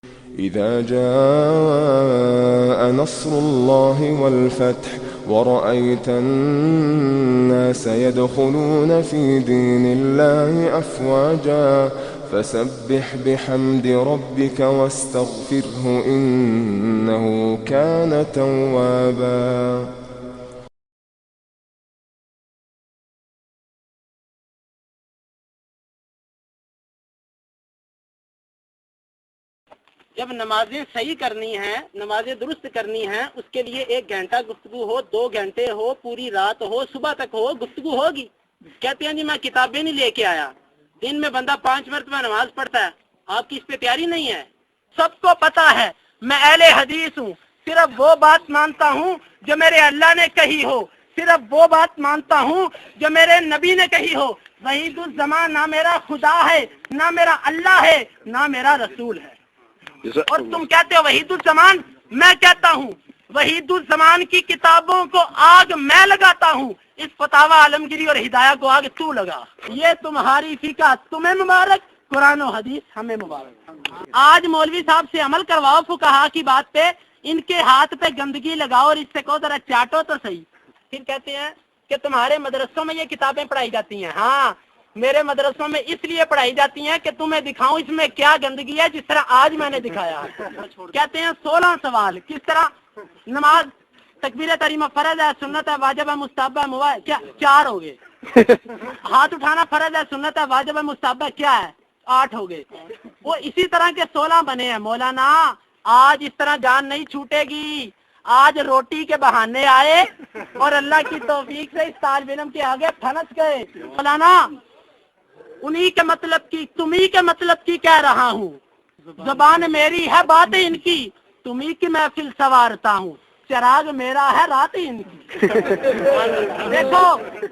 إذا جاء نصر الله والفتح ورأيت الناس يدخلون في دين الله أفواجا فسبح بحمد ربك واستغفره إنه كان توابا. جب نمازیں صحیح کرنی ہیں، نمازیں درست کرنی ہیں، اس کے لیے 1 گھنٹہ گفتگو ہو، 2 گھنٹے ہو، پوری رات ہو، صبح تک ہو، گفتگو ہوگی. کہتے ہیں جی میں کتابیں نہیں لے کے آیا. دن میں بندہ 5 مرتبہ نماز پڑھتا ہے، آپ کی اس پہ تیاری نہیں ہے. سب کو پتا ہے میں اہل حدیث ہوں، صرف وہ بات مانتا ہوں جو میرے اللہ نے کہی ہو، صرف وہ بات مانتا ہوں جو میرے نبی نے کہی ہو. وحید الزمان نہ میرا خدا ہے، نہ میرا اللہ ہے، نہ میرا رسول ہے. اور تم کہتے ہو وحید الزمان، میں کہتا ہوں وحید الزمان کی کتابوں کو آگ میں لگاتا ہوں، اس فتاوی عالمگیری اور ہدایہ کو آگ تو لگا. یہ تمہاری فقہ تمہیں مبارک، قرآن و حدیث ہمیں مبارک. آج مولوی صاحب سے عمل کرواؤ فقہا کی بات پہ، ان کے ہاتھ پہ گندگی لگاؤ اور اس سے کہو ذرا چاٹو تو صحیح. پھر کہتے ہیں کہ تمہارے مدرسوں میں یہ کتابیں پڑھائی جاتی ہیں. ہاں میرے مدرسوں میں اس لیے پڑھائی جاتی ہیں کہ تمہیں دکھاؤں اس میں کیا گندگی ہے، جس طرح آج میں نے دکھایا. کہتے ہیں 16 سوال کس طرح نماز تکبیر تحریمہ فرض ہے، سنت ہے، واجب ہے، مستحب ہے، مباح ہے، کیا 4 ہو گئے. ہاتھ اٹھانا فرض ہے، سنت ہے، واجب ہے، مستحب ہے، کیا ہے 8 ہو گئے. وہ اسی طرح کے 16 بنے ہیں. مولانا آج اس طرح جان نہیں چھوٹے گی. آج روٹی کے بہانے آئے اور اللہ کی توفیق سے اس طالب علم کے آگے پھنس گئے. مولانا انہی کے مطلب کی، تمہیں کے مطلب کی کہہ رہا ہوں. زبان میری ہے بات ان کی، تمہیں کی محفل سوارتا ہوں. چراغ میرا ہے رات ان کی. دیکھو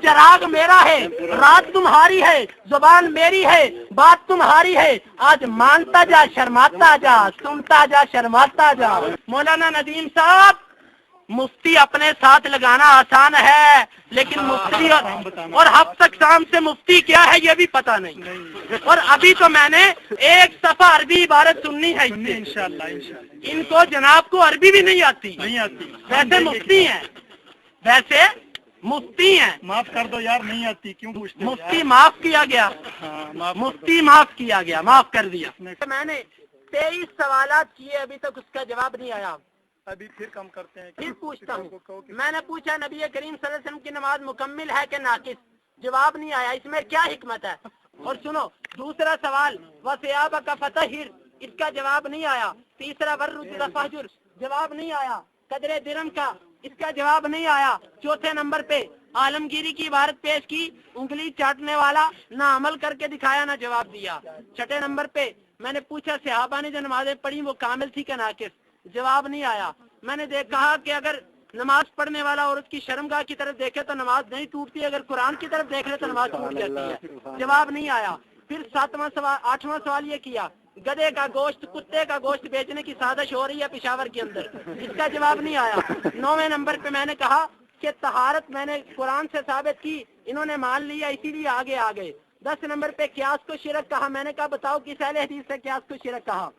چراغ میرا ہے، رات تمہاری ہے، زبان میری ہے، بات تمہاری ہے. آج مانتا جا شرماتا جا، سنتا جا شرماتا جا. مولانا ندیم صاحب، مفتی اپنے ساتھ لگانا آسان ہے، لیکن مفتی اور حفظ اقسام سے مفتی کیا ہے یہ بھی پتہ نہیں. اور ابھی تو میں نے 1 صفحہ عربی عبارت سننی ہے انشاءاللہ. ان کو جناب کو عربی بھی نہیں آتی. ویسے مفتی ہیں، ویسے مفتی ہیں. معاف کر دو یار، نہیں آتی کیوں پوچھتے؟ مفتی معاف کیا گیا، مفتی معاف کیا گیا، معاف کر دیا. میں نے 23 سوالات کیے، ابھی تک اس کا جواب نہیں آیا. ابھی پھر کم کرتے ہیں. پھر پوچھتا ہوں. میں نے پوچھا نبی کریم صلی اللہ علیہ وسلم کی نماز مکمل ہے کہ ناقص؟ جواب نہیں آیا. اس میں کیا حکمت ہے؟ اور سنو دوسرا سوال وَثِيَابَكَ فَطَهِّرْ، اس کا جواب نہیں آیا. تیسرا وَالرُّجْزَ فَاهْجُرْ، جواب نہیں آیا. قدر درم کا، اس کا جواب نہیں آیا. چوتھے نمبر پہ عالمگیری کی عبارت پیش کی، انگلی چاٹنے والا، نہ عمل کر کے دکھایا نہ جواب دیا. چھٹے نمبر پہ میں نے پوچھا صحابہ نے جو نمازیں پڑھی وہ کامل تھی کہ ناقص؟ جواب نہیں آیا. میں نے کہا کہ اگر نماز پڑھنے والا عورت کی شرمگاہ کی طرف دیکھے تو نماز نہیں ٹوٹتی، اگر قرآن کی طرف دیکھ لے تو نماز ٹوٹ جاتی ہے. جواب نہیں آیا. پھر 8واں سوال یہ کیا گدھے کا گوشت کتے کا گوشت بیچنے کی سازش ہو رہی ہے پشاور کے اندر، اس کا جواب نہیں آیا. 9ویں نمبر پہ میں نے کہا کہ طہارت میں نے قرآن سے ثابت کی، انہوں نے مان لیا اسی لیے آگے آ گئے. 10 نمبر پہ قیاس کو شرک کہا، میں نے کہا بتاؤ کس اہل حدیث سے قیاس کو شرک کہا.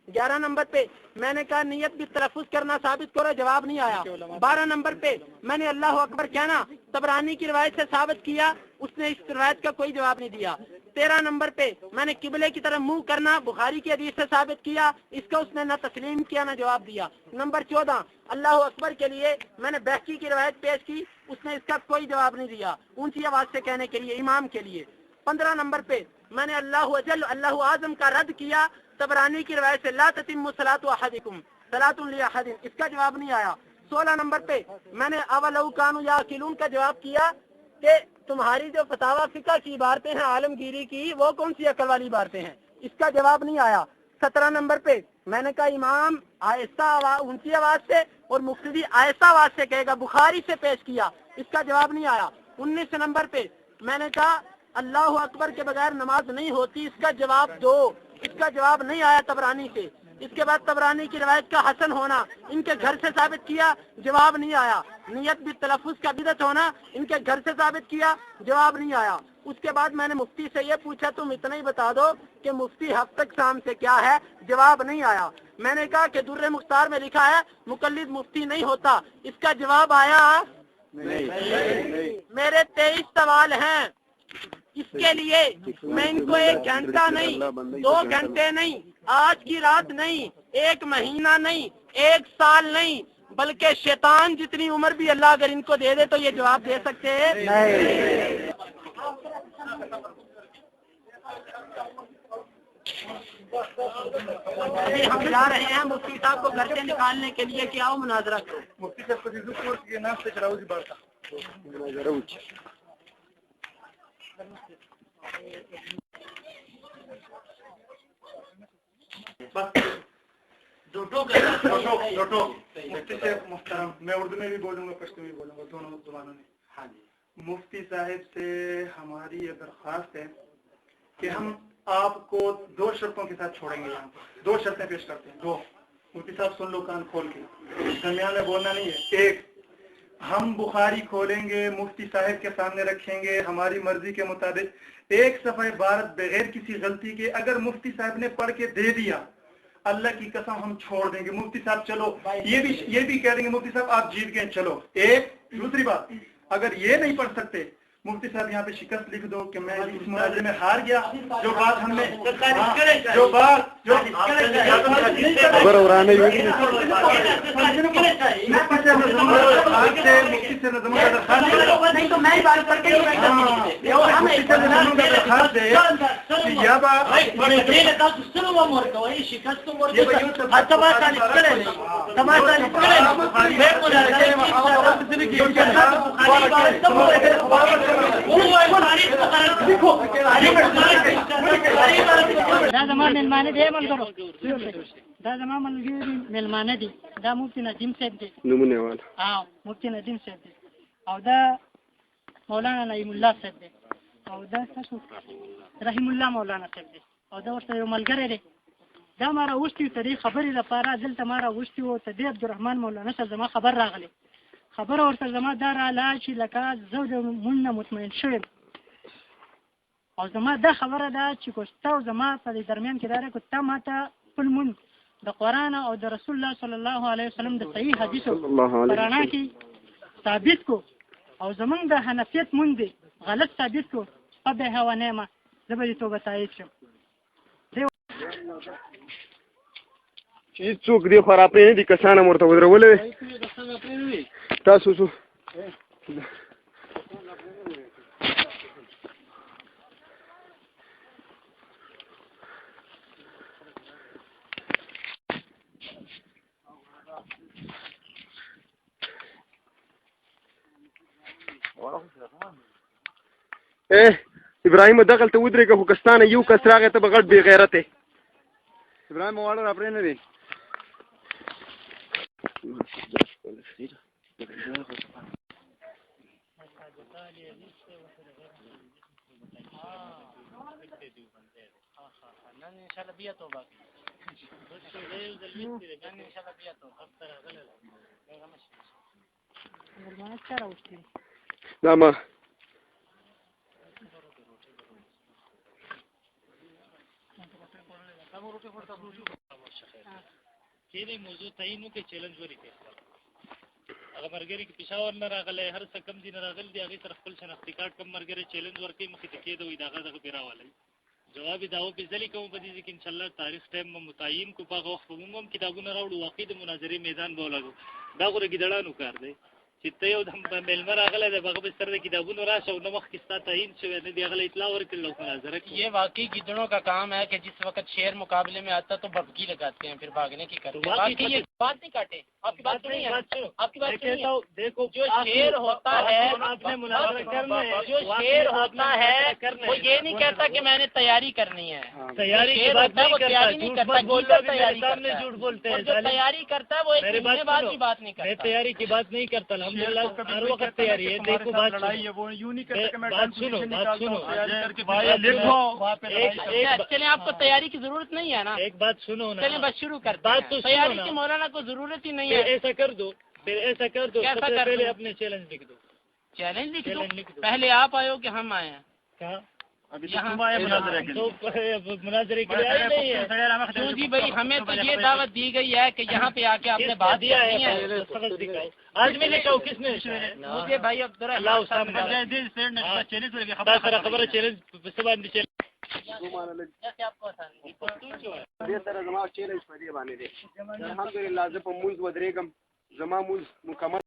11 نمبر پہ میں نے کہا نیت بھی تلفظ کرنا ثابت کرو، جواب نہیں آیا. 12 نمبر پہ میں نے اللہ اکبر کہنا طبرانی کی روایت سے ثابت کیا، اس نے اس روایت کا کوئی جواب نہیں دیا. 13 نمبر پہ میں نے قبلے کی طرف منہ کرنا بخاری کی حدیث سے ثابت کیا، اس کا اس نے نہ تسلیم کیا نہ جواب دیا. نمبر 14 اللہ اکبر کے لیے میں نے بہقی کی روایت پیش کی، اس نے اس کا کوئی جواب نہیں دیا اونچی آواز سے کہنے کے لیے امام کے لیے. 15 نمبر پہ میں نے اللہ اجل اللہ اعظم کا رد کیا طبرانی کی روایت سے لا تتم صلاۃ احدکم صلاۃ لاحد، اس کا جواب نہیں آیا. 16 نمبر پہ میں نے اولو کانوا یاقلون کا جواب کیا کہ تمہاری جو فتاوی فقہ کی عبارتیں ہیں عالمگیری کی وہ کون سی عقل والی عبارتیں ہیں، اس کا جواب نہیں آیا. 17 نمبر پہ میں نے کہا امام آہستہ اونچی آواز سے اور مقتدی آہستہ آواز سے کہے گا، بخاری سے پیش کیا، اس کا جواب نہیں آیا. 19 نمبر پہ میں نے کہا اللہ اکبر کے بغیر نماز نہیں ہوتی، اس کا جواب دو، اس کا جواب نہیں آیا طبرانی سے. اس کے بعد طبرانی کی روایت کا حسن ہونا ان کے گھر سے ثابت کیا، جواب نہیں آیا. نیت بھی تلفظ کا بدعت ہونا ان کے گھر سے ثابت کیا، جواب نہیں آیا. اس کے بعد میں نے مفتی سے یہ پوچھا تم اتنا ہی بتا دو کہ مفتی ہفتک شام سے کیا ہے جواب نہیں آیا. میں نے کہا کہ در مختار میں لکھا ہے مقلد مفتی نہیں ہوتا. اس کا جواب آیا نہیں. میرے 23 سوال ہیں. اس کے لیے میں ان کو 1 گھنٹہ نہیں 2 گھنٹے نہیں آج کی رات نہیں 1 مہینہ نہیں 1 سال نہیں بلکہ شیطان جتنی عمر بھی اللہ اگر ان کو دے دے تو یہ جواب دے سکتے ہیں نہیں. ہم جا رہے ہیں مفتی صاحب کو گھر سے نکالنے کے لیے کہ آؤ مناظرہ کرو. مفتی صاحب کو نام سے چلاؤ بارتا مفتی صاحب محترم میں اردو میں بھی بولوں گا پشتو میں بھی بولوں گا دونوں زبانوں میں. ہاں جی مفتی صاحب سے ہماری یہ درخواست ہے کہ ہم آپ کو 2 شرطوں کے ساتھ چھوڑیں گے. یہاں 2 شرطیں پیش کرتے ہیں. 2 مفتی صاحب سن لو کان کھول کے درمیان میں بولنا نہیں ہے. 1 ہم بخاری کھولیں گے مفتی صاحب کے سامنے رکھیں گے ہماری مرضی کے مطابق 1 صفحہ عبارت بغیر کسی غلطی کے اگر مفتی صاحب نے پڑھ کے دے دیا اللہ کی قسم ہم چھوڑ دیں گے. مفتی صاحب چلو یہ بھی کہہ دیں گے مفتی صاحب آپ جیت گئے چلو. 1 دوسری بات اگر یہ نہیں پڑھ سکتے مفتی صاحب یہاں پہ شکست لکھ دو کہ میں اس مناظرے میں ہار گیا. جو بات ہم نے ملمانه دي دا مفتی ندیم صاحب دی نمونه والا مفتی ندیم صاحب دی او دا مولانا نعیم الله صاحب دی او دا تاسو رحیم الله مولانا صاحب دی او دا ورته یو ملګری دی. دا ما راوستي ته دې خبرې لپاره دلته ما راوستي و ته دې عبدالرحمن مولانا صاحب زما خبر راغلی خبره ورته زما دا راله چې لکه زه د مونږ نه مطمئن شویم او زما دا خبره ده چې کوستا او زما په دې درمیان کې دا ده که ته ما ته خپل مونږ د قرآن او د رسول الله صلی الله علیه وسلم د صحیح حدیثو پرانا کې ثابت کو او زمونږ د حنفیت مونږ دی غلط ثابت کو فبها ونعمه زه به دې توبه تایید شم. چې څوک دی خو را پرې نه دي کسان هم ورته ودرولې تاسو څو ابراهیم دغل ته ودرېږه خو کستانه یو کس راغی ته به غټ بې غیرت ابراهیم واړه را پرې نه دی دا ما کېدای موضوع تعین وکړي چیلنج ولیکئ هغه ملګري چې پېښور نه راغلی هر څه کم ځای نه راغلي دي هغې سره خپل شناختي کارډ کم ملګري چیلنج ورکوي مخکې ته کېده وایي د هغه دغه پرې راولئ جواب یې دا وپېژلې کوم په دې ځای کې انشاءالله تاریخ ټایم به متعین کړو په هغه وخت به موږ هم کتابونه راوړو واقعي د مناظرې میدان به ولګو دا خو د ګیدړانو کار دی چې ته یو میلمه راغلی دی هغه به سره د کتابونو راشه او نه مخکې ستا تعین شوی نه دی هغه له اطلاع ورکړل او مناظره کړي. یہ واقعی گدڑوں کا کام ہے کہ جس وقت شیر مقابلے میں آتا تو بھبکی لگاتے ہیں پھر بھاگنے کی کرتے ہیں. باقی یہ بات نہیں کاٹے آپ کی بات نہیں ہے آپ کی بات نہیں ہے. دیکھو جو شیر ہوتا ہے جو شیر ہوتا ہے وہ یہ نہیں کہتا کہ میں نے تیاری کرنی ہے. تیاری نہیں کرتا جھوٹ بولتے ہیں. جو تیاری کرتا ہے وہ ایک مہینے بعد کی بات نہیں کرتا. تیاری کی بات نہیں کرتا الحمدللہ ہر وقت تیاری ہے. دیکھو بات چلیں آپ کو تیاری کی ضرورت نہیں ہے نا. ایک بات سنو نا چلیں بس شروع کرتے ہیں. تیاری کی مولانا کو ضرورت ہی نہیں ہے. ایسا کر دو پھر ایسا کر دو پہلے اپنے چیلنج لکھ دو. چیلنج لکھ دو پہلے آپ آئے ہو کہ ہم آئے ہیں. مناظرے کے لیے آئے نہیں ہیں تو جی بھائی ہمیں تو یہ دعوت دی گئی ہے کہ یہاں پہ آ کے آپ نے بات دیا ہے آج میں نے کہا کس نے مجھے بھائی عبداللہ خبر چیلنج الحمدلله زه په موز ودرېږم زما موز مکمل